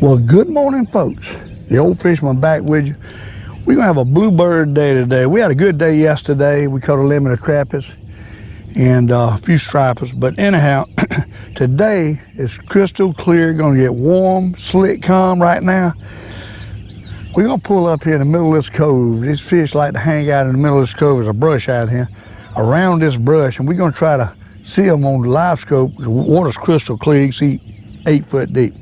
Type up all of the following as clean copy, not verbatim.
Well, good morning, folks. The Old Fisherman back with you. We're gonna have a bluebird day today. We had a good day yesterday. We caught a limit of crappies and a few stripers. But anyhow, today is crystal clear. Gonna get warm, slick, calm right now. We're gonna pull up here in the middle of this cove. These fish like to hang out in the middle of this cove. There's a brush out here. Around this brush, and we're gonna try to see them on the live scope. The water's crystal clear. You can see 8 foot deep.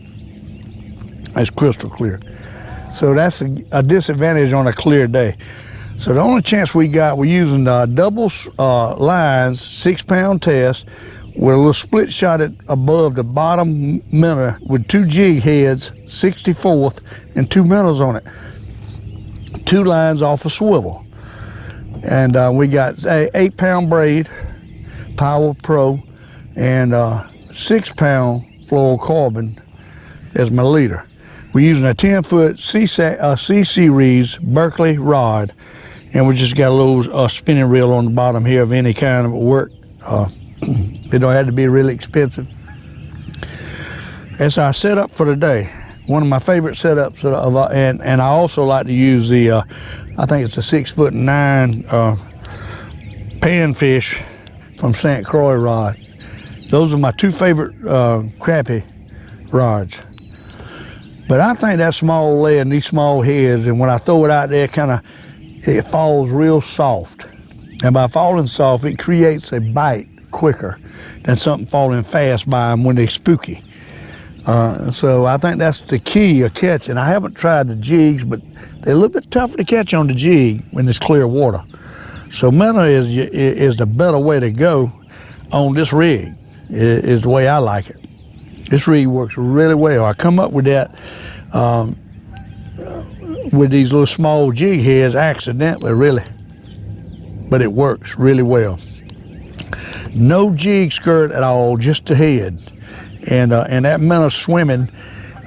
It's crystal clear. So that's a disadvantage on a clear day. So the only chance we got, we're using double lines, 6-pound test, with a little split shot at above the bottom minnow with 2 jig heads, 64th, and 2 minnows on it. 2 lines off a swivel. And we got a 8-pound braid, Power Pro, and 6-pound fluorocarbon as my leader. We're using a 10-foot C-Series Berkeley rod, and we just got a little spinning reel on the bottom here of any kind of work. It don't have to be really expensive. That's our setup for today. One of my favorite setups, and I also like to use the, I think it's a 6'9" panfish from St. Croix rod. Those are my 2 favorite crappie rods. But I think that small lead and these small heads, and when I throw it out there, it falls real soft. And by falling soft, it creates a bite quicker than something falling fast by them when they're spooky. So I think that's the key of catching. I haven't tried the jigs, but they're a little bit tougher to catch on the jig when it's clear water. So minnow is the better way to go on this rig, is the way I like it. This rig works really well. I come up with that with these little small jig heads accidentally, really. But it works really well. No jig skirt at all, just the head. And that minnow swimming,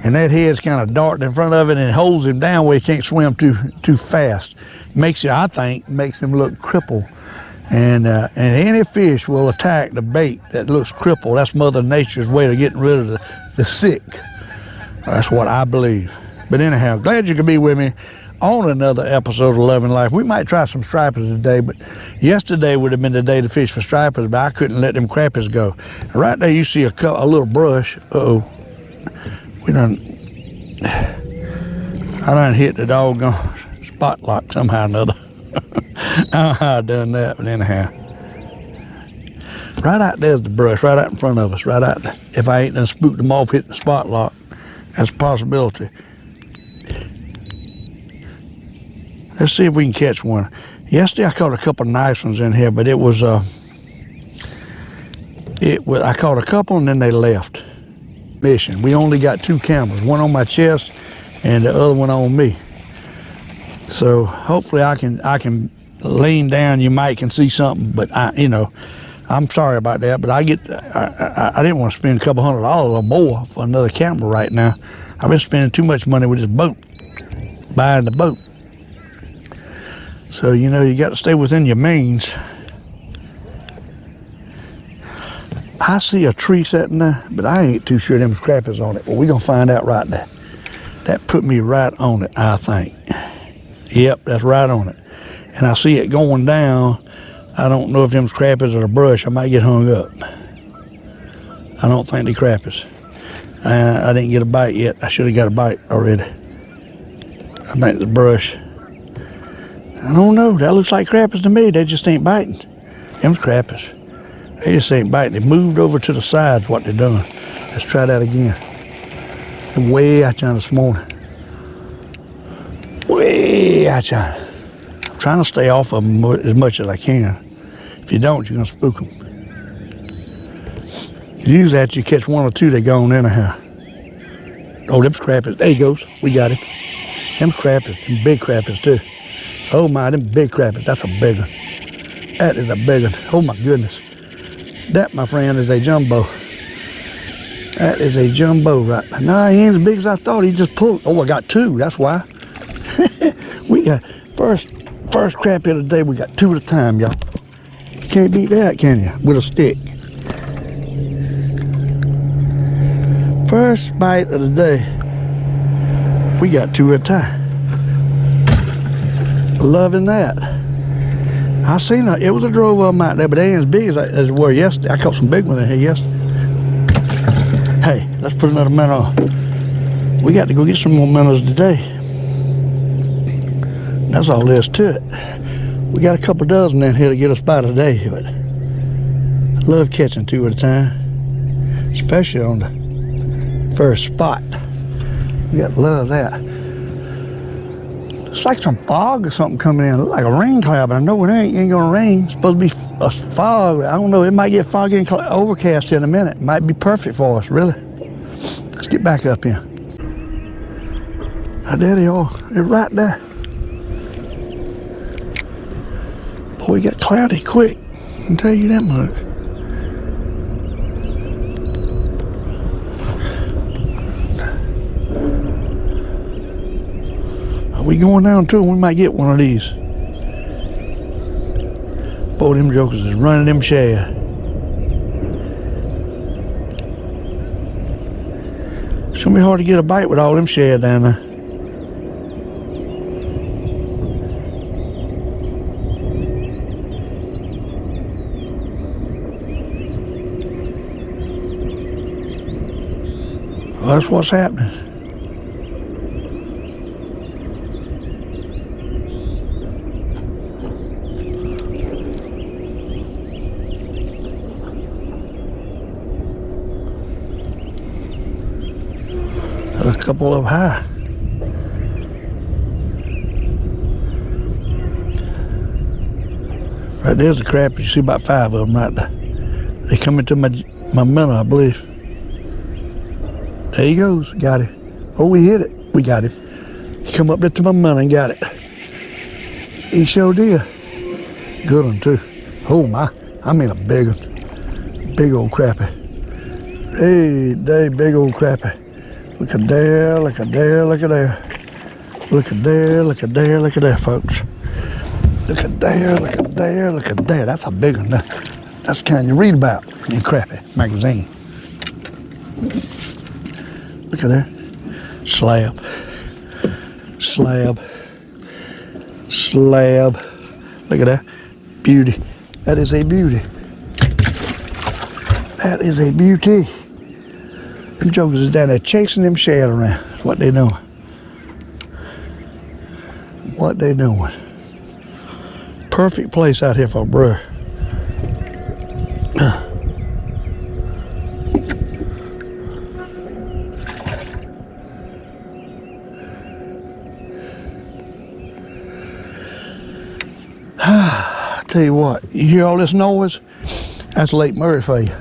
and that head's kind of darting in front of it, and it holds him down where he can't swim too fast. Makes it, I think, makes him look crippled. And any fish will attack the bait that looks crippled. That's Mother Nature's way of getting rid of the sick. That's what I believe. But anyhow, glad you could be with me on another episode of Loving Life. We might try some stripers today, but yesterday would have been the day to fish for stripers, but I couldn't let them crappies go. Right there you see a little brush. Uh-oh. I done hit the doggone spot lock somehow or another. I don't know how I done that, but anyhow. Right out there's the brush, right out in front of us, right out there. If I ain't done spooked them off hitting the spot lock, that's a possibility. Let's see if we can catch one. Yesterday I caught a couple of nice ones in here, but I caught a couple and then they left fishing. We only got 2 cameras, one on my chest and the other one on me. So hopefully I can lean down, you might can see something, but I'm sorry about that, but I didn't want to spend a couple $100 or more for another camera right now. I've been spending too much money with this boat, buying the boat. So, you got to stay within your means. I see a tree sitting there, but I ain't too sure them's crappies on it. Well, we're going to find out right there. That put me right on it, I think. Yep, that's right on it. And I see it going down. I don't know if them's crappies or the brush. I might get hung up. I don't think they crappies. I didn't get a bite yet. I should have got a bite already. I think the brush. I don't know. That looks like crappies to me. They just ain't biting. Them's crappies. They just ain't biting. They moved over to the sides, what they done. Let's try that again. They're way out there this morning. Way out there. I'm trying to stay off of them as much as I can. If you don't, you're going to spook them. Usually after you catch 1 or 2, they're gone anyhow. Oh, them's crappies. There he goes. We got him. Them's crappies. Them big crappies, too. Oh, my, them big crappies. That's a big one. That is a big one. Oh, my goodness. That, my friend, is a jumbo. That is a jumbo right now. No, he ain't as big as I thought. He just pulled. Oh, I got 2. That's why. We got first crappie of the day. We got 2 at a time, y'all. You can't beat that, can you? With a stick. First bite of the day. We got two at a time. Loving that. I seen it was a drove of them out there, but they ain't as big as they were yesterday. I caught some big ones in here yesterday. Hey, let's put another minnow on. We got to go get some more minnows today. That's all there is to it. We got a couple dozen in here to get us by today, but I love catching two at a time, especially on the first spot. You got to love that. It's like some fog or something coming in, like a rain cloud, but I know it ain't gonna rain. It's supposed to be a fog. I don't know, it might get foggy and overcast in a minute. It might be perfect for us, really. Let's get back up here. There they are, they're right there. Boy, it got cloudy quick, I can tell you that much. We going down to them, we might get one of these. Boy, them jokers is running them shad. It's gonna be hard to get a bite with all them shad down there. Well, that's what's happening. A couple up high. Right there's the crap. You see about 5 of them right there. They come into my minnow, I believe. There he goes. Got him. Oh, we hit it. We got him. He come up there to my minnow and got it. He sure did. Good one too. Oh my! I mean a big one. Big old crappie. Hey, big old crappie. Look at there, look at there, look at there. Look at there, look at there, look at there, folks. Look at there, look at there, look at there. That's a big one. That's the kind you read about in Crappie magazine. Look at there. Slab. Slab. Slab. Look at that. Beauty. That is a beauty. That is a beauty. Them jokers is down there chasing them shad around. That's what they doing. What they doing. Perfect place out here for a brewer. Tell you what, you hear all this noise? That's Lake Murray for you.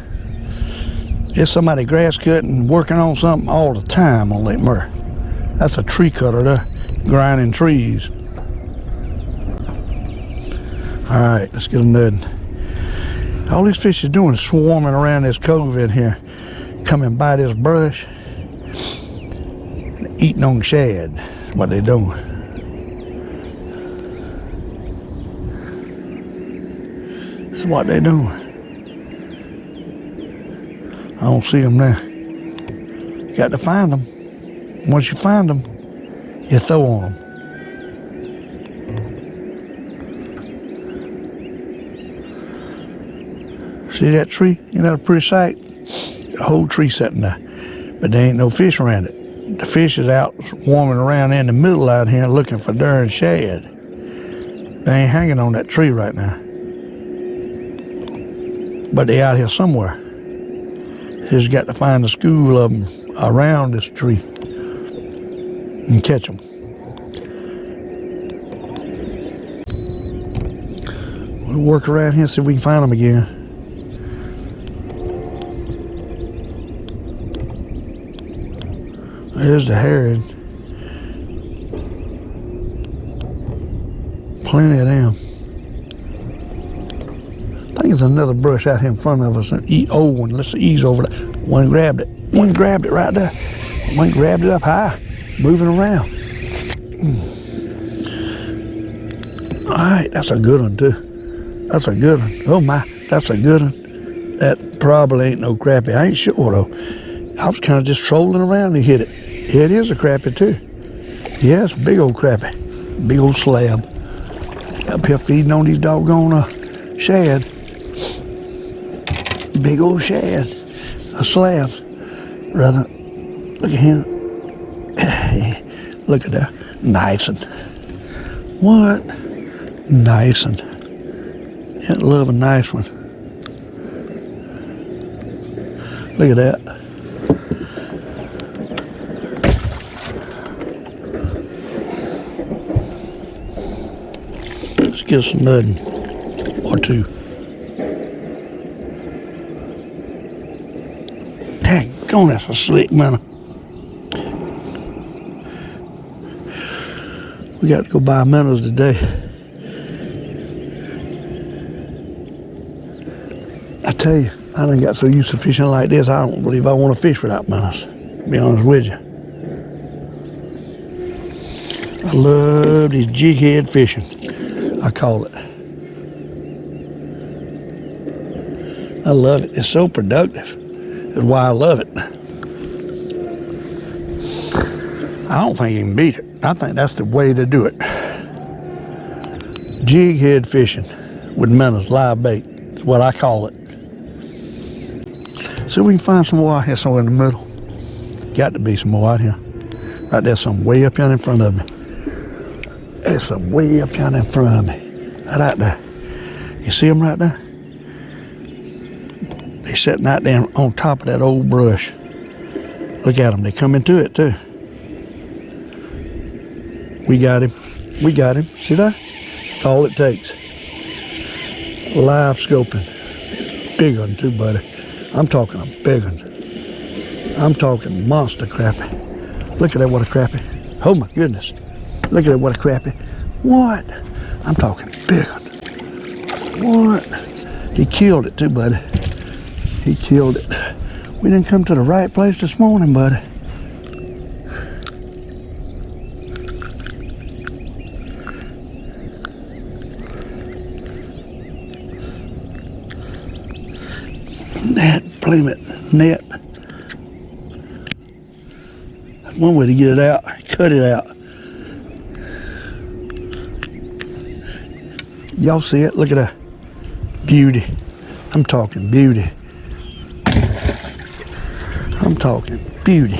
It's somebody grass cutting, working on something all the time on Lake Murray. That's a tree cutter there, grinding trees. All right, let's get them done. All these fish are doing is swarming around this cove in here, coming by this brush, and eating on shad. That's what they're doing. That's what they're doing. I don't see them now. You got to find them. Once you find them, you throw on them. See that tree? Isn't that a pretty sight? The whole tree sitting there. But there ain't no fish around it. The fish is out swarming around in the middle out here looking for darn shad. They ain't hanging on that tree right now. But they out here somewhere. Just got to find a school of them around this tree and catch them. We'll work around here and see if we can find them again. There's the herring. Plenty of them. I think there's another brush out here in front of us. An old one. Let's ease over there. One grabbed it. One grabbed it right there. One grabbed it up high. Moving around. All right, that's a good one too. That's a good one. Oh my, that's a good one. That probably ain't no crappie. I ain't sure though. I was kind of just trolling around and hit it. Yeah, it is a crappie too. Yeah, it's a big old crappie. Big old slab. Up here feeding on these doggone shad. Big old shad. Slabs. Rather, look at him. Look at that. Nice one. What? Nice one. I love a nice one. Look at that. Let's get some mudding or two. Daggone, that's a slick minnow. We got to go buy minnows today. I tell you, I done got so used to fishing like this, I don't believe I want to fish without minnows, to be honest with you. I love these jig head fishing, I call it. I love it. It's so productive. That's why I love it. I don't think you can beat it. I think that's the way to do it. Jig head fishing with minnows, live bait, is what I call it. See if we can find some more out here somewhere in the middle. Got to be some more out here. Right there's some way up here in front of me. There's some way up here in front of me. Right there. You see them right there? They sitting out there on top of that old brush. Look at them. They come into it too. We got him. We got him. See that? That's all it takes. Live scoping. Big one too, buddy. I'm talking a big one. I'm talking monster crappie. Look at that, what a crappie. Oh my goodness. Look at that, what a crappie. What? I'm talking big one. What? He killed it too, buddy. He killed it. We didn't come to the right place this morning, buddy. Net, blame it, net. That's one way to get it out. Cut it out. Y'all see it? Look at that. Beauty. I'm talking beauty. I'm talking beauty.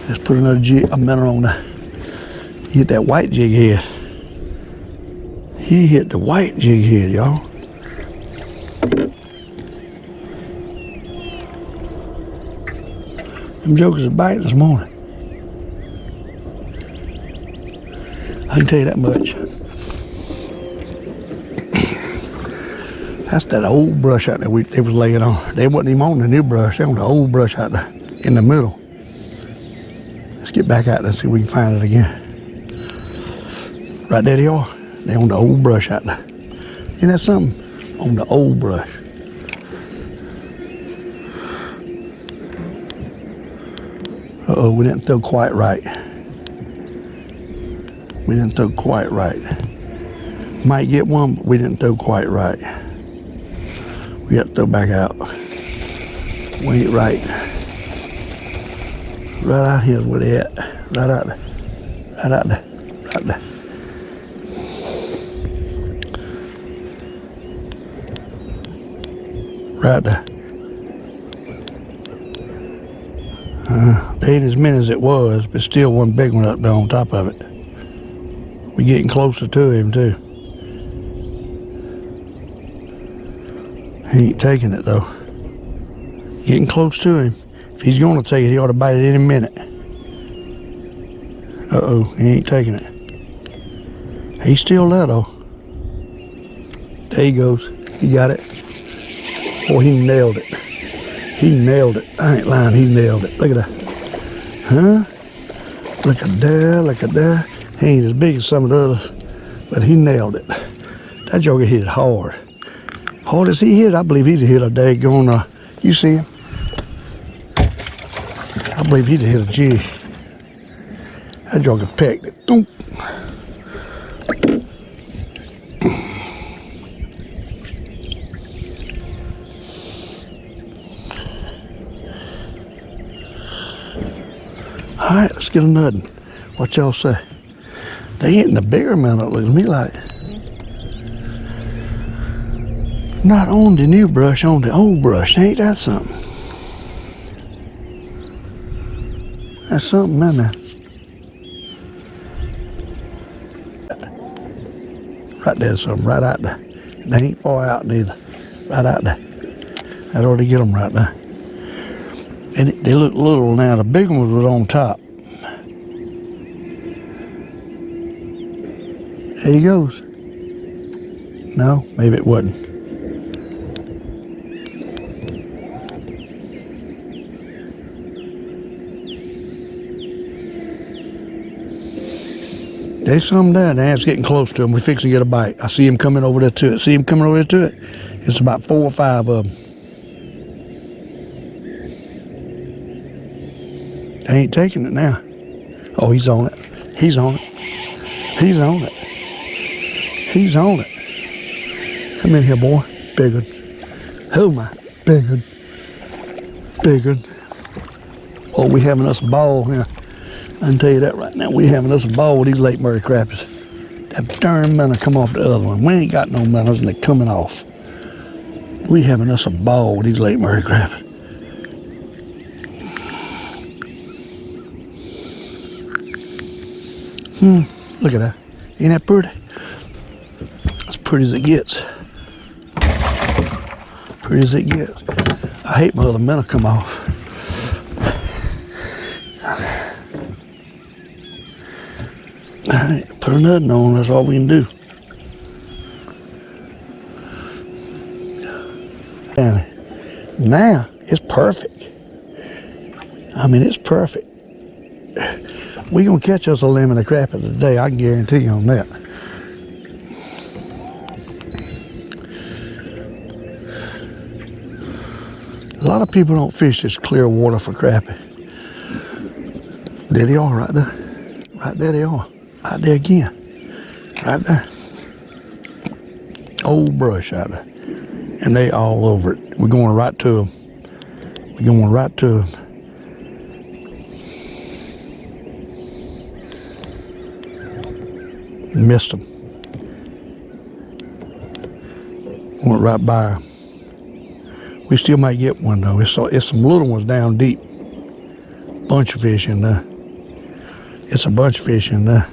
Let's put another jig, a minnow on there. He hit that white jig head. He hit the white jig head, y'all. Them jokers are biting this morning. I can tell you that much. That's that old brush out there they was laying on. They wasn't even on the new brush. They on the old brush out there in the middle. Let's get back out there and see if we can find it again. Right there they are. They on the old brush out there. Isn't that something? On the old brush. Uh-oh, we didn't throw quite right. We didn't throw quite right. Might get one, but we didn't throw quite right. We got to throw back out. We ain't right. Right out here is where they at. Right out there. Right out there. Right there. Right there. They ain't as many as it was, but still one big one up there on top of it. We're getting closer to him too. He ain't taking it though. Getting close to him. If he's gonna take it, he ought to bite it any minute. Uh-oh, he ain't taking it. He's still there though. There he goes. He got it. Oh, he nailed it. He nailed it. I ain't lying, he nailed it. Look at that. Huh? Look at there, look at there. He ain't as big as some of the others, but he nailed it. That joker hit hard. Hard as he hit, I believe he'd hit a daggone, you see him? I believe he'd hit a jig. That joker pecked it. Doom. All right, let's get another one. What y'all say? They hitting the bigger minnow, it looks to me like. Not on the new brush, on the old brush. Ain't that something? That's something in there. Right there's something, right out there. They ain't far out neither. Right out there. I'd already get them right there. And they look little now. The big one was on top. There he goes. No, maybe it wasn't. There's some there. Now it's getting close to him. We're fixing to get a bite. I see him coming over there to it. See him coming over there to it? It's about 4 or 5 of them. They ain't taking it now. Oh, he's on it. He's on it. He's on it. He's on it. Come in here, boy. Big one. Oh my, big one. Big one. Oh, we having us a ball here. I can tell you that right now. We having us a ball with these Lake Murray crappies. That darn minnow come off the other one. We ain't got no minnows and they're coming off. We having us a ball with these Lake Murray crappies. Look at that. Ain't that pretty? As pretty as it gets. Pretty as it gets. I hate my other minnow come off. All right, put another on, that's all we can do. And now, it's perfect. I mean, it's perfect. We're going to catch us a lemon of crappie today, I can guarantee you on that. A lot of people don't fish this clear water for crappie. There they are right there. Right there they are. Out there again. Right there. Old brush out there. And they all over it. We're going right to them. We're going right to them. Missed them. Went right by them. We still might get one though. It's some little ones down deep. Bunch of fish in there. It's a bunch of fish in there.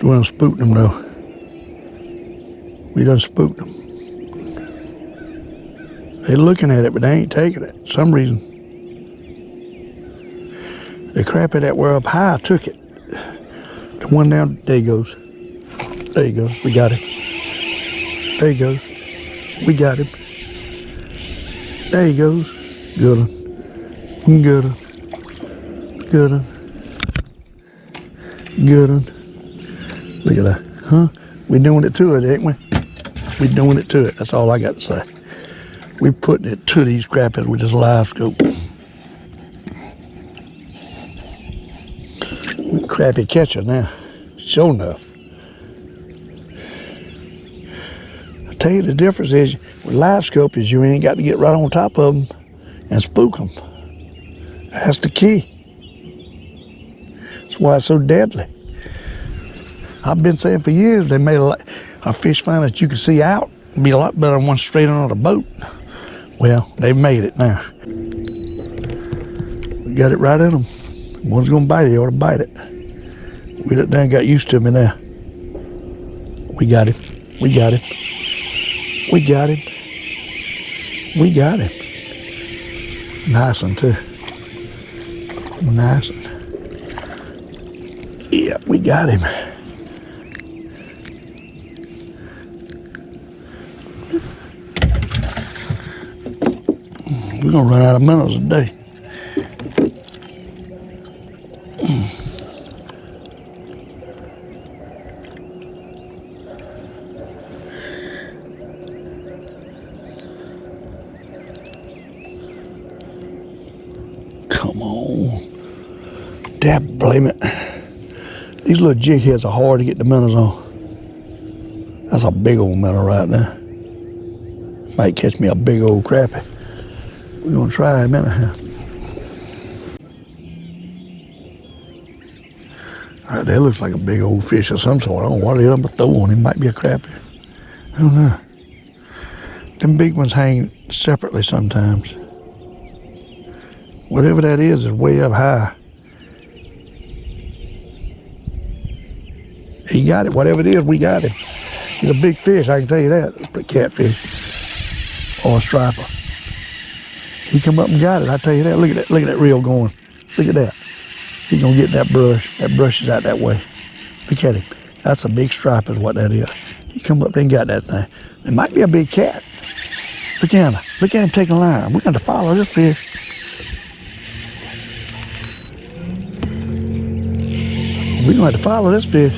We done spooked them though. We done spooked them. They're looking at it, but they ain't taking it. For some reason. The crappie that were up high took it. The one down, there he goes. There he goes. We got him. There he goes. We got him. There he goes. Good one. Good one. Good one. Good one. Look at that. Huh? We doing it to it, ain't we? We doing it to it. That's all I got to say. We putting it to these crappies with this live scope. We crappie catcher now. Sure enough. I tell you the difference is with live scope is you ain't got to get right on top of them and spook them. That's the key. That's why it's so deadly. I've been saying for years they made a fish find that you can see out. It'd be a lot better than one straight on a boat. Well, they've made it now. We got it right in them. One's gonna bite it, you ought to bite it. We done got used to me now. We got him. We got him. We got him. We got him. Nice one too. Nice one. Yeah, we got him. We're gonna run out of minnows today. Come on. Dad blame it. These little jig heads are hard to get the minnows on. That's a big old minnow right there. Might catch me a big old crappie. We're gonna try a minute here. That looks like a big old fish of some sort. I don't know what it is. I'm gonna throw on him. Might be a crappie. I don't know. Them big ones hang separately sometimes. Whatever that is way up high. He got it. Whatever it is, we got him. He's a big fish, I can tell you that. A catfish or a striper. He come up and got it, I tell you that. Look at that. Look at that reel going. Look at that. He's gonna get that brush. That brush is out that way. Look at him. That's a big striper is what that is. He come up there and got that thing. It might be a big cat. Look at him. Look at him taking a line. We're going to follow this fish. We're going to have to follow this fish.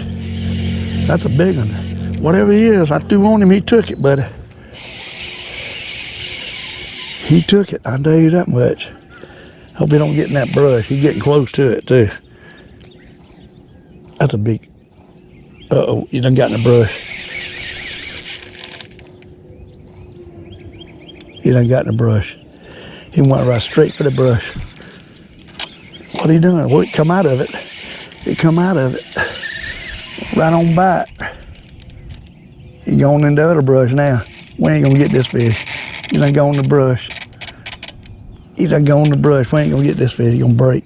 That's a big one. Whatever he is, I threw on him. He took it, buddy. He took it. I'll tell you that much. Hope he don't get in that brush. He's getting close to it, too. That's a big... Uh-oh, he done got in the brush. He done got in the brush. He went right straight for the brush. What are you doing? Well, it come out of it. It come out of it. Right on by it. He going in the other brush now. We ain't gonna get this fish. He done go in the brush. He done go in the brush. We ain't gonna get this fish. He gonna break.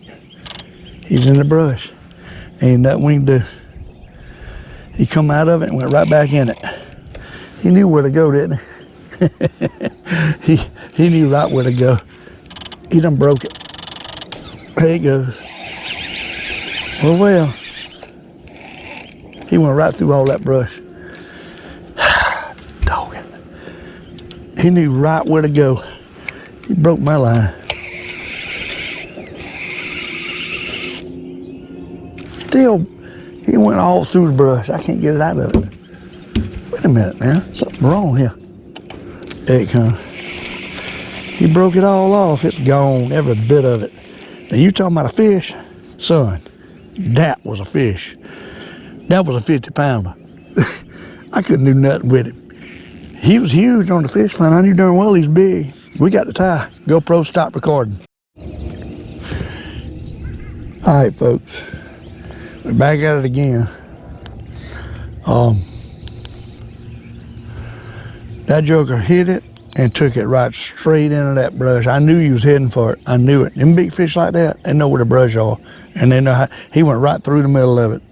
He's in the brush. Ain't nothing we can do. He come out of it and went right back in it. He knew where to go, didn't he? He knew right where to go. He done broke it. There he goes. Well, he went right through all that brush. Dogging. He knew right where to go. He broke my line. Still, he went all through the brush. I can't get it out of it. Wait a minute, man. Something wrong here. There it comes. He broke it all off. It's gone, every bit of it. Now you talking about a fish? Son, that was a fish. That was a 50-pounder. I couldn't do nothing with him. He was huge on the fish line. I knew darn well he's big. We got the tie. GoPro, stop recording. All right, folks. We're back at it again. That joker hit it and took it right straight into that brush. I knew he was heading for it. I knew it. Them big fish like that, they know where the brush are. And they know how, he went right through the middle of it.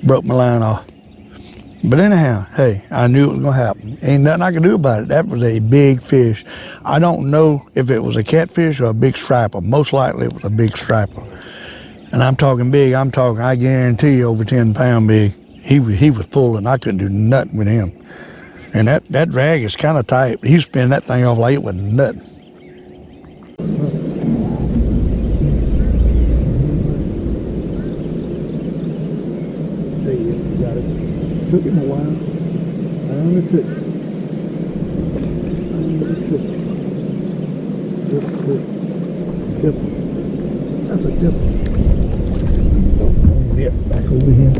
Broke my line off. But anyhow, hey, I knew it was gonna happen. Ain't nothing I could do about it. That was a big fish. I don't know if it was a catfish or a big striper. Most likely it was a big striper. And I'm talking big, I guarantee you over 10 pound big. He was pulling, I couldn't do nothing with him. And that drag is kind of tight. He spin that thing off like it was nothing. There you got it. Took him a while. I only took it. Dipper. That's a dipper. Yeah, back over here.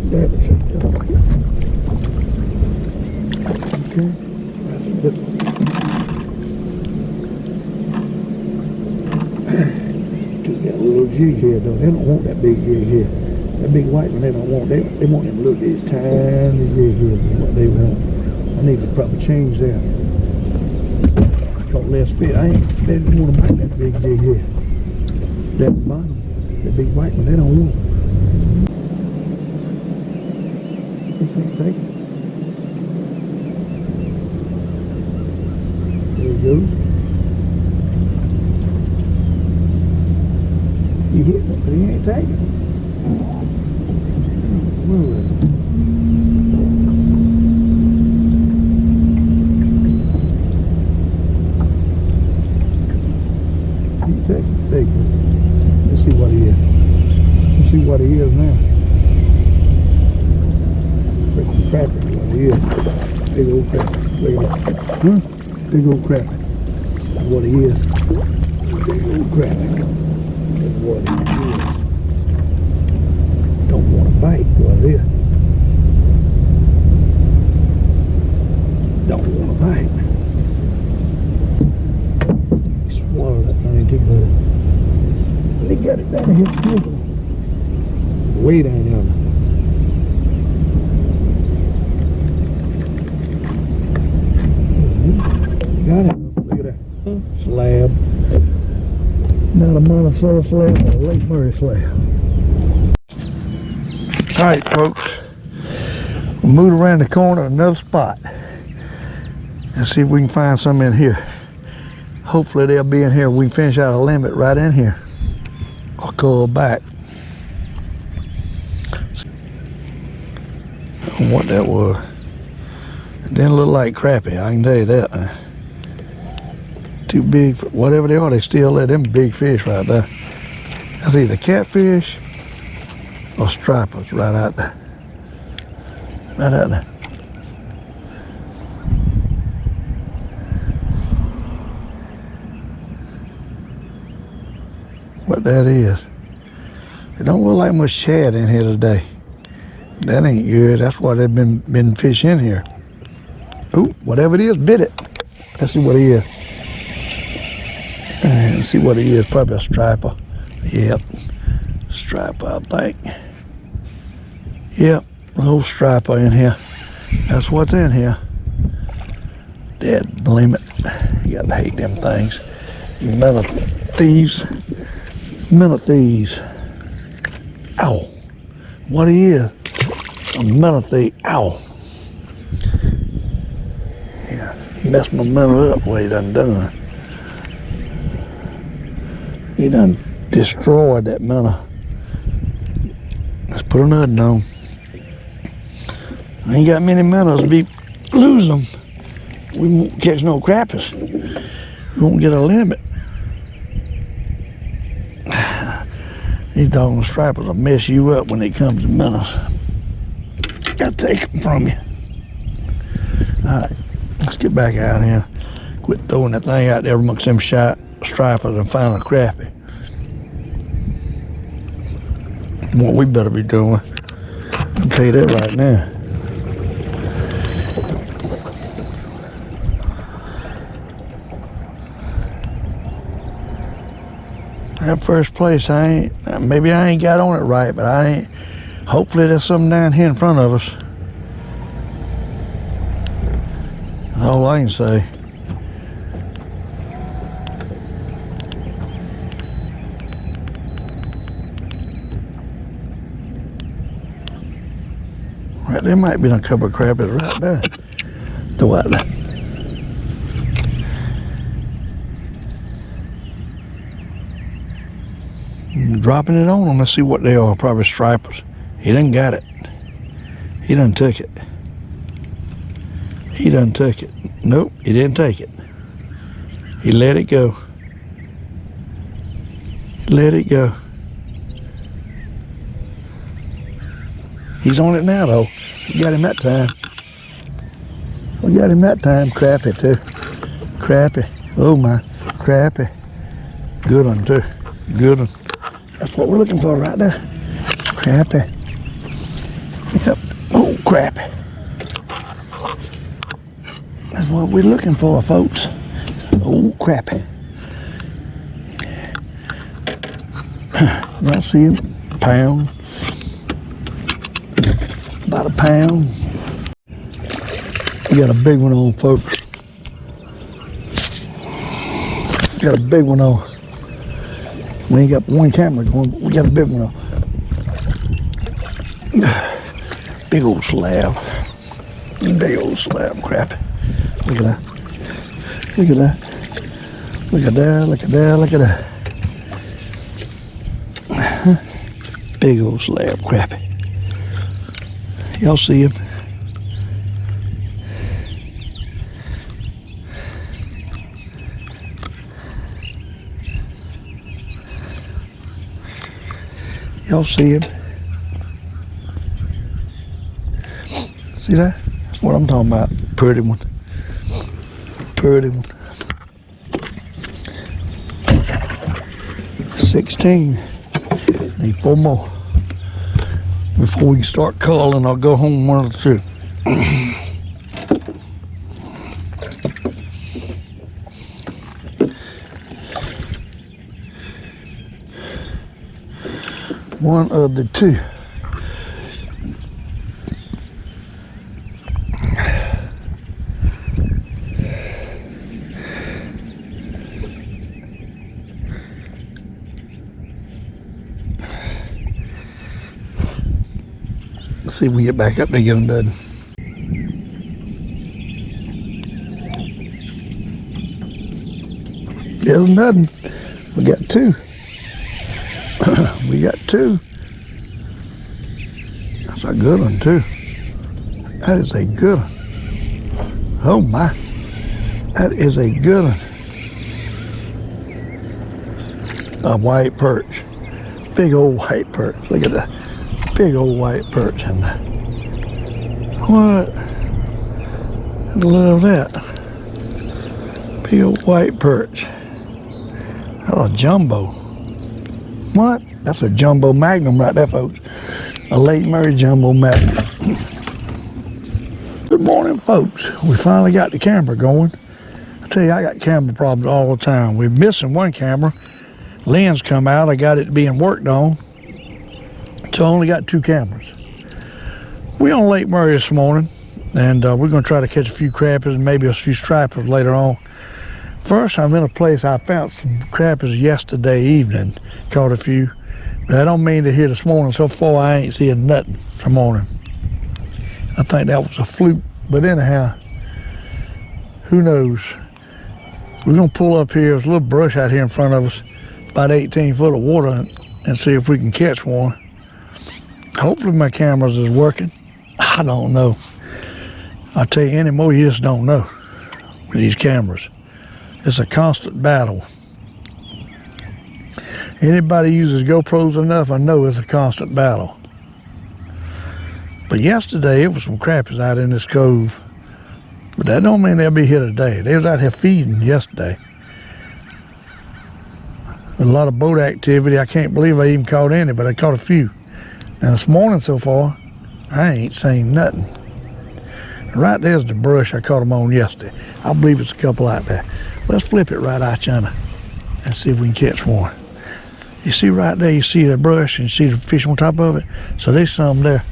There we go. Okay, that's a dipper. Took that little jig here though. They don't want that big jig here. That big white one they don't want. They want them little these tiny jig here is what they want. I need to probably change that. I caught less fish. They didn't want to bite that big jig here. That bottom, that big white one, they don't want. This ain't take it. There he goes. He hit it, but he ain't taking it. Move it. He takes it, take it. Let's see what he is. Let's see what he is now. Freaking crappie, what he is. Big old crappie. Look at that. Huh? Big old crappie. That's what he is. Big old crappie. That's what he is. Don't want to bite, what it is. Don't want to bite. Swallow that thing too, buddy. They got it down hit the fish. Way down yonder. Got it. Look at that. Slab. Not a Minnesota slab, but a Lake Murray slab. Alright, folks. We'll move around the corner to another spot. And see if we can find some in here. Hopefully they'll be in here. We can finish out a limit right in here. I'll call back. I don't know what that was. It didn't look like crappie, I can tell you that. Too big for whatever they are, they still let them big fish right there. That's either catfish or stripers right out there. Right out there. What that is. It don't look like much shad in here today. That ain't good. That's why they've been fish in here. Ooh, whatever it is, bit it. Let's see what it is. Let's see what it is. Probably a striper. Yep. Striper, I think. Yep. A little striper in here. That's what's in here. Dead limit. You gotta hate them things. You metal thieves. Metal thieves. Ow. What he is? A metal thief. Ow. Yeah. Messed my metal up what he done. He done destroyed that metal. Let's put another on. I ain't got many metals to be losing them. We won't catch no crappies. We won't get a limit. These doggone stripers will mess you up when it comes to minnows. Gotta take them from you. Alright, let's get back out here. Quit throwing that thing out there amongst them stripers and find a crappie. What we better be doing. I'll tell you that right now. That first place, maybe I ain't got on it right, but hopefully there's something down here in front of us. That's all I can say. Right, there might be a couple of crappies right there. The what? Dropping it on them. Let's see what they are. Probably stripers. He done got it. He done took it. He done took it. Nope, he didn't take it. He let it go. He let it go. He's on it now though. We got him that time. We got him that time. Crappie too. Crappie. Oh my. Crappie. Good one too. Good one. That's what we're looking for right there. Crappie. Yep. Oh, crappie. That's what we're looking for, folks. Oh, crappie. Y'all see him? Pound. About a pound. We got a big one on, folks. We got a big one on. We ain't got one camera going, but we got a big one on. Big old slab. Big old slab crap. Look at that. Look at that. Look at that. Look at that. Look at that. Big old slab crappie. Y'all see him? Y'all see him? See that? That's what I'm talking about. Pretty one. Pretty one. 16. Need 4 more. Before we can start calling, I'll go home one or two. One of the two. Let's see if we get back up there and get them done. There's nothing. We got two. We got two. That's a good one too. That is a good one. Oh my. That is a good one. A white perch. Big old white perch. Look at that. Big old white perch in there. What? I love that. Big old white perch. That's a jumbo. What? That's a jumbo magnum right there, folks. A Lake Murray jumbo magnum. Good morning, folks. We finally got the camera going. I tell you, I got camera problems all the time. We're missing one camera. Lens come out. I got it being worked on. So I only got two cameras. We're on Lake Murray this morning, and we're going to try to catch a few crappies and maybe a few stripers later on. First, I'm in a place I found some crappies yesterday evening. Caught a few. But I don't mean to hear this morning. So far, I ain't seeing nothing this morning. I think that was a fluke. But anyhow, who knows? We're going to pull up here. There's a little brush out here in front of us. About 18 foot of water and see if we can catch one. Hopefully my cameras is working. I don't know. I'll tell you anymore, you just don't know with these cameras. It's a constant battle. Anybody uses GoPros enough, I know it's a constant battle. But yesterday, it was some crappies out in this cove. But that don't mean they'll be here today. They was out here feeding yesterday. A lot of boat activity. I can't believe I even caught any, but I caught a few. Now this morning so far, I ain't seen nothing. Right there's the brush I caught them on yesterday. I believe it's a couple out there. Let's flip it right out yonder and see if we can catch one. You see right there, you see the brush and you see the fish on top of it? So there's some there.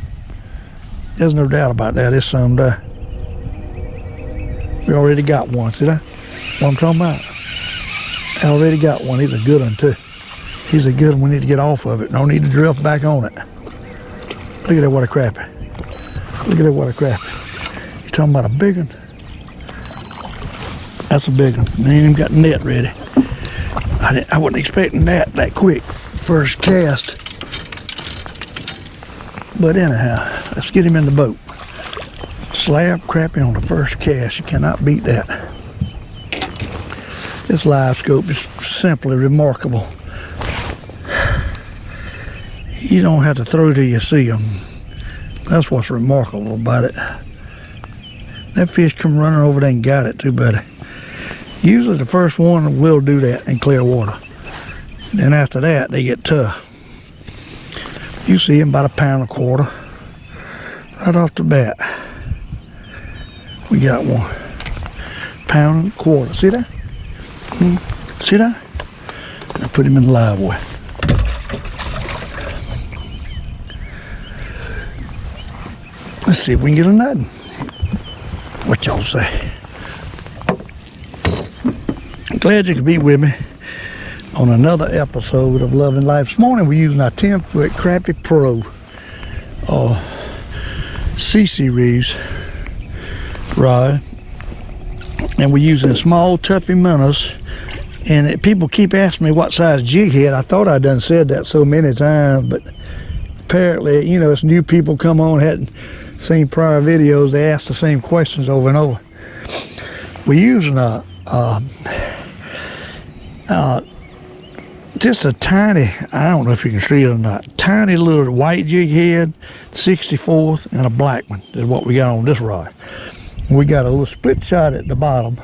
There's no doubt about that, there's some there. We already got one, see that? What I'm talking about? I already got one, he's a good one too. He's a good one, we need to get off of it. No need to drift back on it. Look at that, what a crappie. Look at that, what a crappie. You talking about a big one? That's a big one. They ain't even got the net ready. I wasn't expecting that quick. First cast. But anyhow, let's get him in the boat. Slab crappie on the first cast. You cannot beat that. This live scope is simply remarkable. You don't have to throw till you see them. That's what's remarkable about it. That fish come running over there and got it too, buddy. Usually the first one will do that in clear water. Then after that, they get tough. You see them about 1.25 pounds. Right off the bat. We got one. 1.25 pounds. See that? See that? I put him in the live well. Let's see if we can get a nut. What y'all say? I'm glad you could be with me on another episode of Loving Life. This morning we're using our 10-foot Crappie Pro C-Series rod. And we're using a small Tuffy minnows. And people keep asking me what size jig head. I thought I done said that so many times, but apparently, you know, it's new people come on, hadn't seen prior videos, they ask the same questions over and over. We're using just a tiny, I don't know if you can see it or not, tiny little white jig head, 64th, and a black one is what we got on this rod. We got a little split shot at the bottom,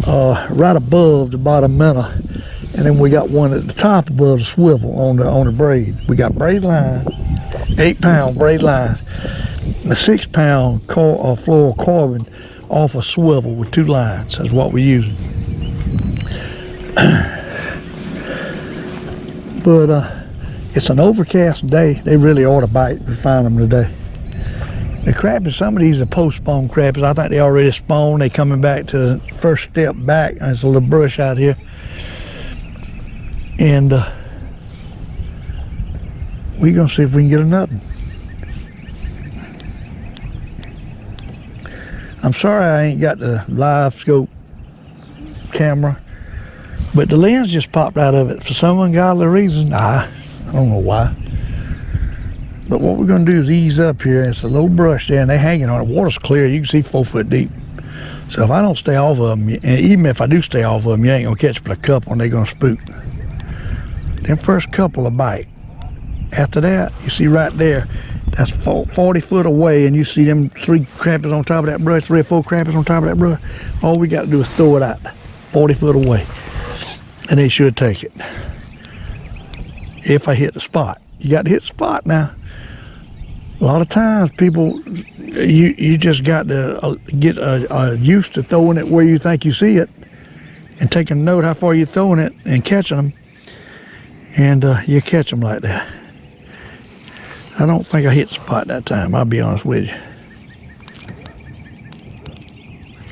right above the bottom minnow, and then we got one at the top above the swivel on the braid. We got braid line, 8-pound braid line, a 6-pound fluorocarbon off a swivel with 2 lines. That's what we're using. But It's an overcast day. They really ought to bite if we find them today. The crappies, some of these are post-spawn crappies. I think they already spawned. They coming back to the first step back. There's a little brush out here. And we're going to see if we can get another one. I'm sorry I ain't got the live scope camera, but the lens just popped out of it for some ungodly reason. I don't know why. But what we're going to do is ease up here. It's a low brush there, and they're hanging on it. Water's clear. You can see 4 foot deep. So if I don't stay off of them, and even if I do stay off of them, you ain't going to catch but a couple, and they're going to spook. Them first couple will bite. After that, you see right there, that's 40 foot away, and you see them 3 crappies on top of that brush, 3 or 4 crappies on top of that brush. All we got to do is throw it out 40 foot away, and they should take it. If I hit the spot. You got to hit the spot now. A lot of times people, you just got to get used to throwing it where you think you see it, and taking note how far you're throwing it and catching them, and you catch them like that. I don't think I hit the spot that time, I'll be honest with you.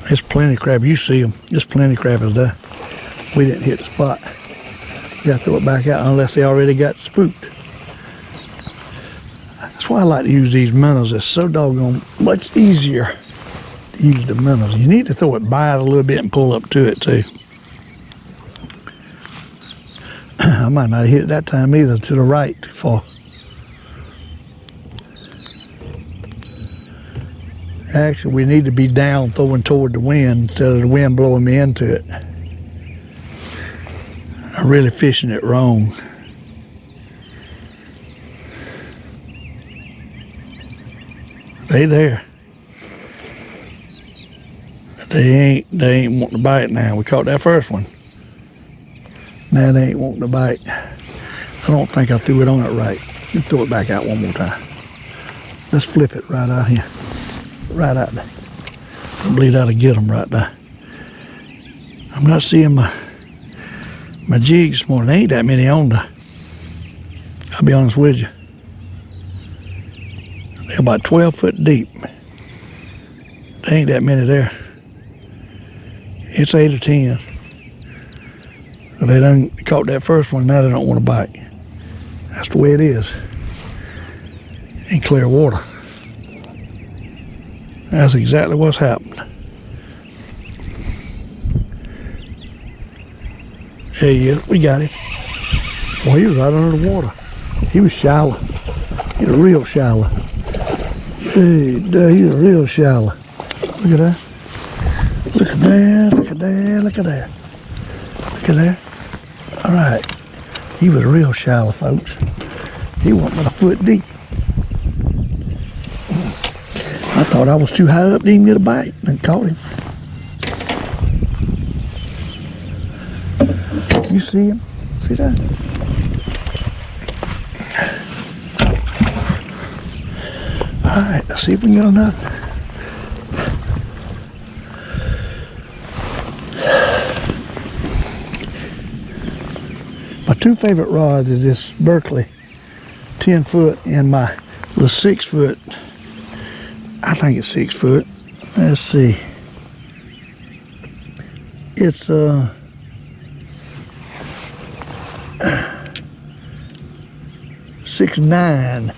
There's plenty of crap, you see them, there's plenty of crappies there. We didn't hit the spot. You got to throw it back out unless they already got spooked. That's why I like to use these minnows. It's so doggone much easier to use the minnows. You need to throw it by it a little bit and pull up to it too. I might not hit it that time either, to the right too far. Actually, we need to be down throwing toward the wind instead of the wind blowing me into it. I'm really fishing it wrong. They there. They ain't wanting to bite now. We caught that first one. Now they ain't wanting to bite. I don't think I threw it on it right. Let's throw it back out one more time. Let's flip it right out here. Right out there. I believe that'll get them right there. I'm not seeing my jigs this morning. There ain't that many on there. I'll be honest with you. They're about 12 foot deep. There ain't that many there. It's 8 or 10. But they done caught that first one, now they don't want to bite. That's the way it is. In clear water. That's exactly what's happened. There he is. We got him. Well, he was right under the water. He was shallow. He was real shallow. Hey, he's real shallow. Look at that. Look at that. Look at that. Look at that. Look at that. All right. He was real shallow, folks. He wasn't but a foot deep. I thought I was too high up to even get a bite and caught him. You see him? See that? All right, let's see if we can get another. My 2 favorite rods is this Berkeley 10 foot and my little 6 foot. I think it's 6 foot. Let's see. It's 6'9"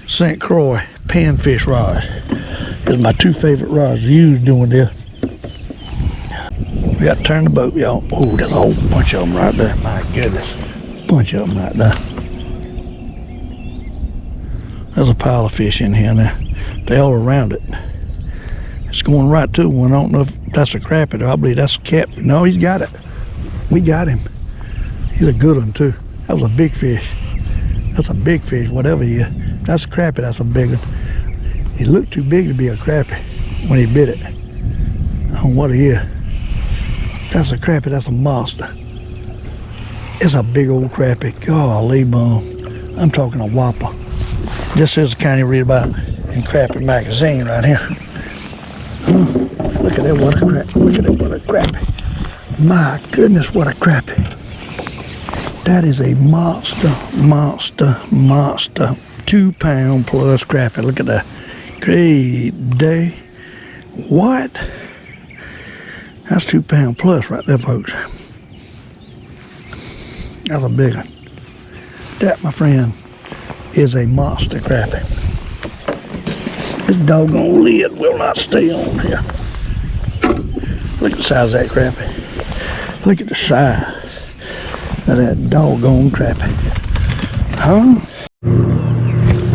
St. Croix panfish rod. It's my 2 favorite rods to use doing this. We got to turn the boat, y'all. Oh, there's a whole bunch of them right there. My goodness. Bunch of them right there. There's a pile of fish in here now. They're all around it. It's going right to one. I don't know if that's a crappie or I believe that's a catfish. No, he's got it. We got him. He's a good one too. That was a big fish. That's a big fish, whatever he is. That's a crappie, that's a big one. He looked too big to be a crappie when he bit it. I don't know what he is. That's a crappie, that's a monster. It's a big old crappie. Golly bum. I'm talking a whopper. This is the kind you read about in Crappie magazine right here. Look at that, what a crappie. Look at that, what a crappie. My goodness, what a crappie. That is a monster, monster, monster 2 pound plus crappie. Look at that. Great day. What? That's 2 pound plus right there, folks. That's a big one. That, my friend, is a monster crappie. This doggone lid will not stay on here. Look at the size of that crappie. Look at the size of that doggone crappie. Huh?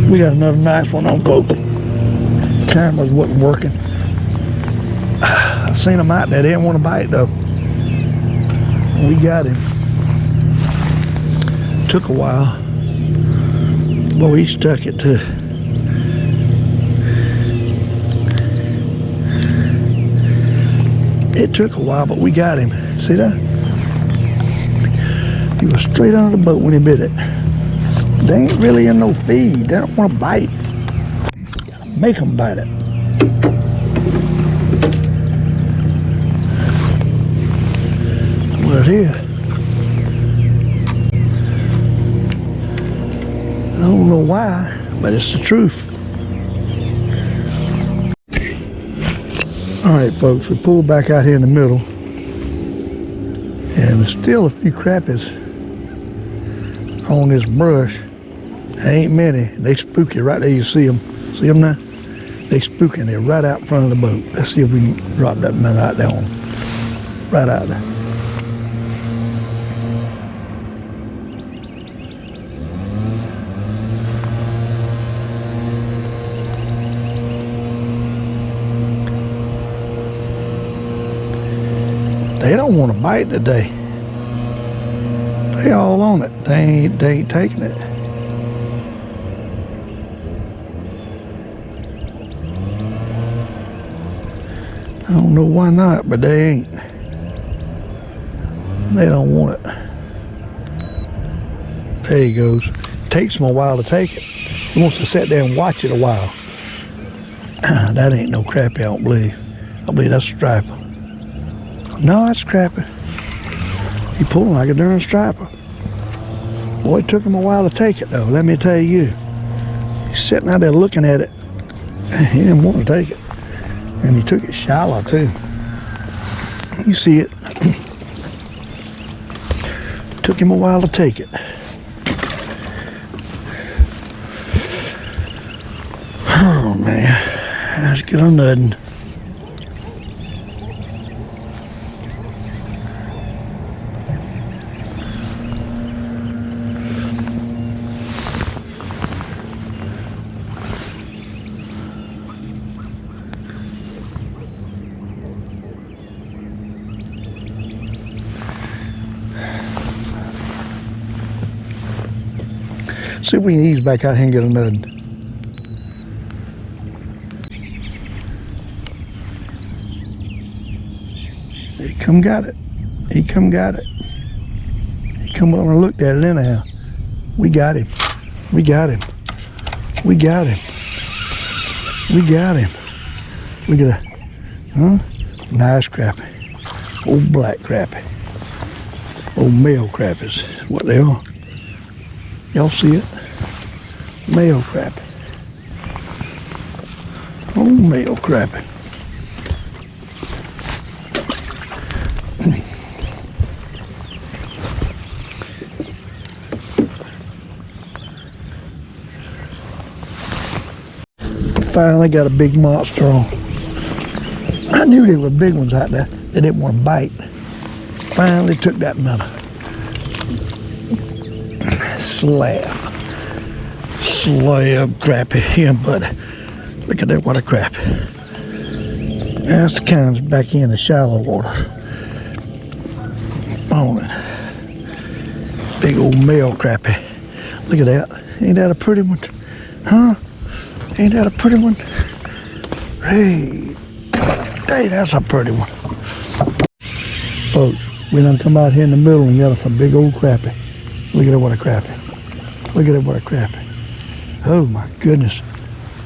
We got another nice one on, folks. Cameras wasn't working. I seen him out there. They didn't want to bite though. We got him. Took a while. Boy, he stuck it too. It took a while, but we got him. See that? He was straight under the boat when he bit it. They ain't really in no feed. They don't want to bite. Gotta make them bite it. Well, it is. I don't know why, but it's the truth. All right, folks, we pulled back out here in the middle, and there's still a few crappies on this brush. There ain't many. They spooky right there. You see them. See them now? They spooky, and they're right out in front of the boat. Let's see if we can drop that man out there on them. Right out there. They don't want to bite today. They all on it. They ain't taking it. I don't know why not, but they ain't. They don't want it. There he goes. Takes him a while to take it. He wants to sit there and watch it a while. That ain't no crappie, I don't believe. I believe that's a striper. No, that's crappie. He pulling like a darn striper. Boy, it took him a while to take it though, let me tell you. He's sitting out there looking at it. He didn't want to take it. And he took it shallow too. You see it. Took him a while to take it. Oh man, let's get on nothing. See if we can ease back out here and get another. He come got it. He come got it. He come over and looked at it anyhow. We got him. We got him. We got him. We got him. Look at that. Huh? Nice crappie. Old black crappie. Old male crappies. What they are. Y'all see it? Male crappie. Oh, male crappie. Finally got a big monster on. I knew there were big ones out there. They didn't want to bite. Finally took that another. Slab crappie here, buddy. Look at that, what a crappie. That's the kind that's back in the shallow water. On it. Big old male crappie. Look at that. Ain't that a pretty one? Huh? Ain't that a pretty one? Hey, that's a pretty one. Folks, we done come out here in the middle and got us a big old crappie. Look at that, what a crappie. Look at that, what a crappie. Oh my goodness.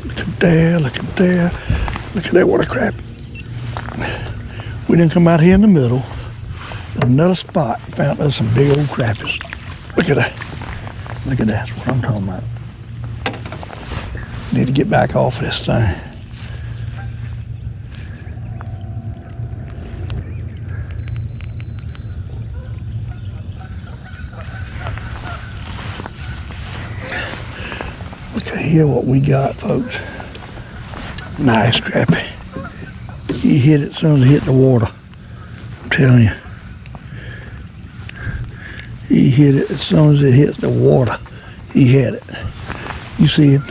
Look at there, look at there. Look at that, what a crappie. We done come out here in the middle, in another spot, found us some big old crappies. Look at that. Look at that. That's what I'm talking about. Need to get back off this thing. Look at here what we got, folks. Nice crappie. He hit it as soon as it hit the water. I'm telling you. He hit it as soon as it hit the water. He had it. You see him?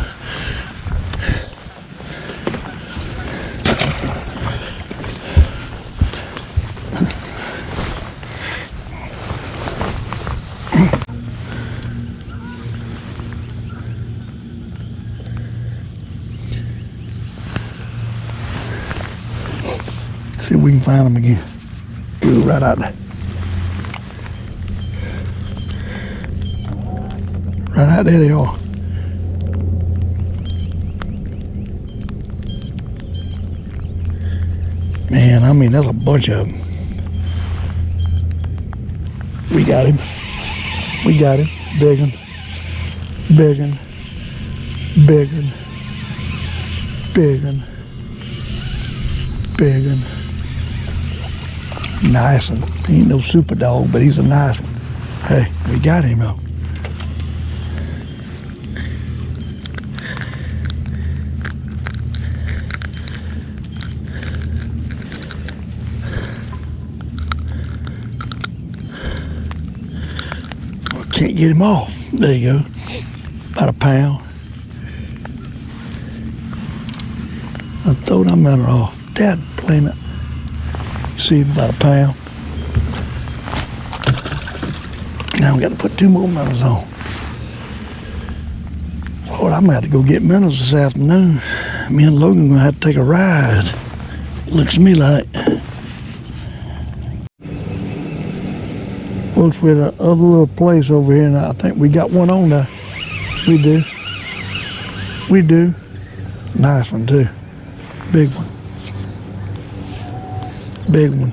See if we can find them again. Ooh, right out there. Right out there they are. Man, I mean, there's a bunch of them. We got him. We got him. Big one. Big one. Big one. Big one. Big one. Nice one. He ain't no super dog, but he's a nice one. Hey, we got him though. Well, can't get him off. There you go. About a pound. I throw that matter off. Dad, blame it. See, about a pound. Now we got to put 2 more minnows on. Lord, I'm going to have to go get minnows this afternoon. Me and Logan are going to have to take a ride. Looks to me like. Folks, we're at another little place over here, and I think we got one on there. We do. We do. Nice one, too. Big one. Big one.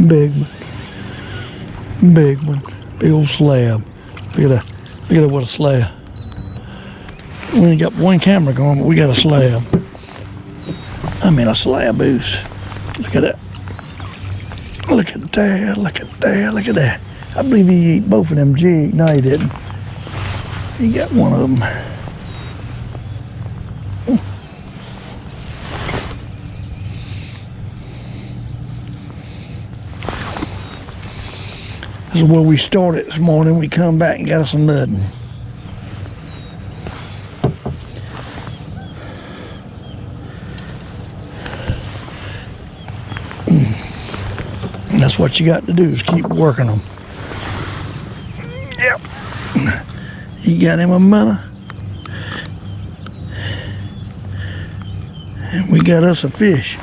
Big one. Big one. Big old slab. Look at that. Look at that, what a slab. We only got one camera going, but we got a slab. I mean a slab boost. Look at that. Look at that. Look at that. Look at that. I believe he ate both of them jigs. No, he didn't. He got one of them. This is where we started this morning. We come back and got us some nutting. And that's what you got to do, is keep working them. Yep. He got him a minnow. And we got us a fish.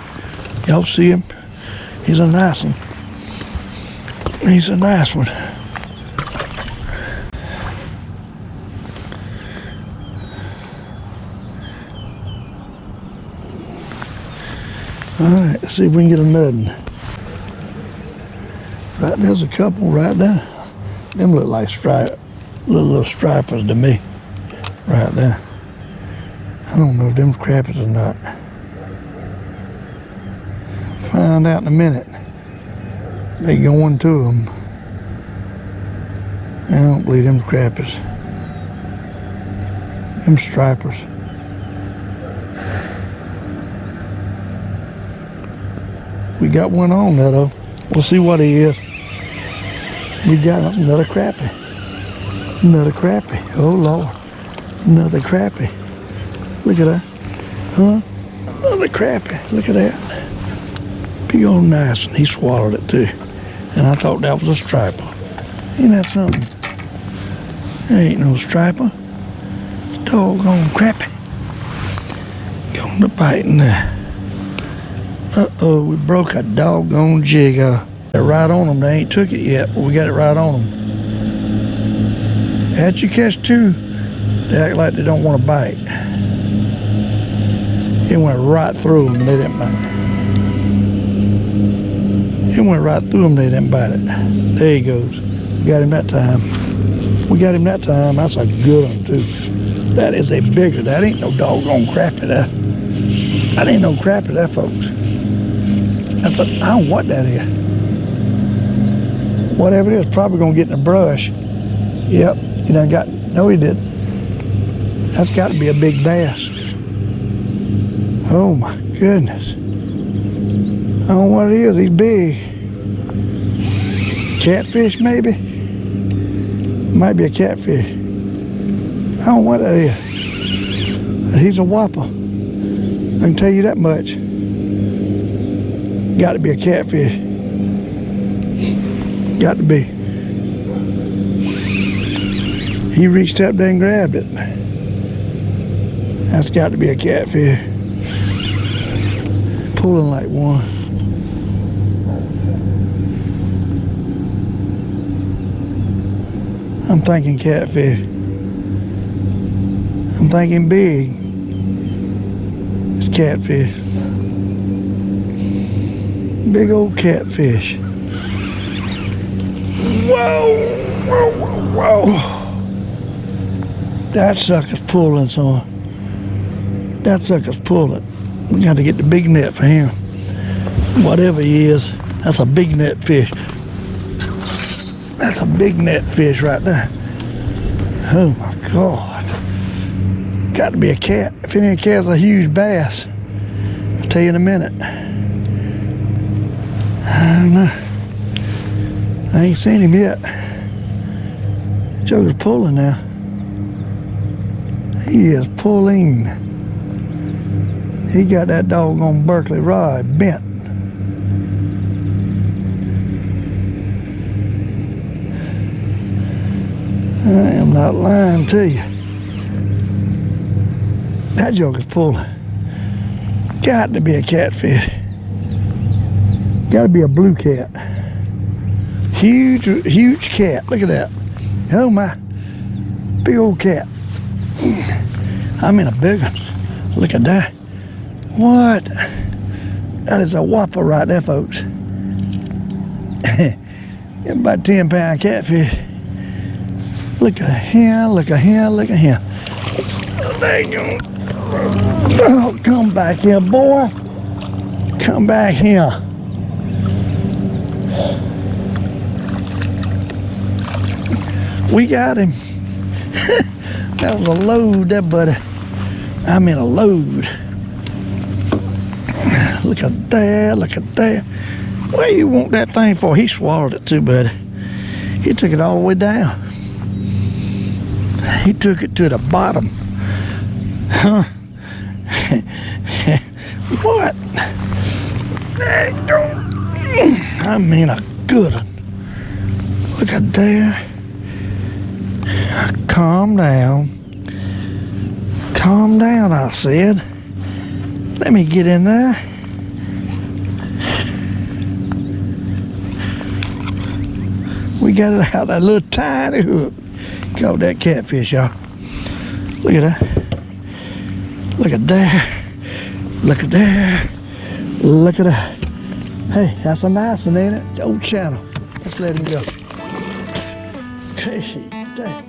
Y'all see him? He's a nice one. He's a nice one. All right, let's see if we can get a nutting. Right there's a couple right there. Them look like little stripers to me. Right there. I don't know if them's crappies or not. Find out in a minute. They going to them. I don't believe them's crappies. Them stripers. We got one on there though. We'll see what he is. We got another crappie. Another crappie. Oh Lord. Another crappie. Look at that. Huh? Another crappie. Look at that. Big old nice one. He swallowed it too. And I thought that was a striper. Ain't that something? There ain't no striper. Doggone crappie. Going to biting there. Uh-oh, we broke a doggone jig. They're right on them. They ain't took it yet, but we got it right on them. How'd you catch two? They act like they don't want to bite. It went right through them and they didn't bite. It went right through them, they didn't bite it. There he goes. Got him that time. We got him that time. That's a good one, too. That is a bigger. That ain't no doggone crappie there. That ain't no crappie there, folks. That's a, I don't know what that is. Whatever it is, probably gonna get in the brush. Yep, he done got, no he didn't. That's got to be a big bass. Oh my goodness. I don't know what it is, he's big. Catfish maybe? Might be a catfish. I don't know what that is. But he's a whopper. I can tell you that much. Got to be a catfish. Got to be. He reached up there and grabbed it. That's got to be a catfish. Pulling like one. I'm thinking catfish. I'm thinking big. It's catfish. Big old catfish. Whoa, whoa, whoa, whoa. That sucker's pulling, son. That sucker's pulling. We got to get the big net for him. Whatever he is, that's a big net fish. That's a big net fish right there. Oh my God. Got to be a cat. If it ain't a cat, it's a huge bass. I'll tell you in a minute. I don't know. I ain't seen him yet. Joker's pulling now. He is pulling. He got that doggone Berkeley rod bent. I am not lying to you. That joker's pulling. Got to be a catfish. Got to be a blue cat. Huge, huge cat. Look at that. Oh my. Big old cat. I mean a big one. Look at that. What? That is a whopper right there, folks. About 10-pound catfish. Look at him, look at him, look at him. There you go. Oh, come back here, boy. Come back here. We got him. That was a load there, buddy. I mean a load. Look at that, look at that. What do you want that thing for? He swallowed it too, buddy. He took it all the way down. He took it to the bottom. Huh? What? There you go. I mean a good one. Look at there. Calm down. Calm down, I said. Let me get in there. We got it out that little tiny hook. Caught that catfish, y'all. Look at that. Look at that. Look at that. Look at that. Hey, that's a nice one, ain't it? Old channel. Let's let him go. Hey, dang.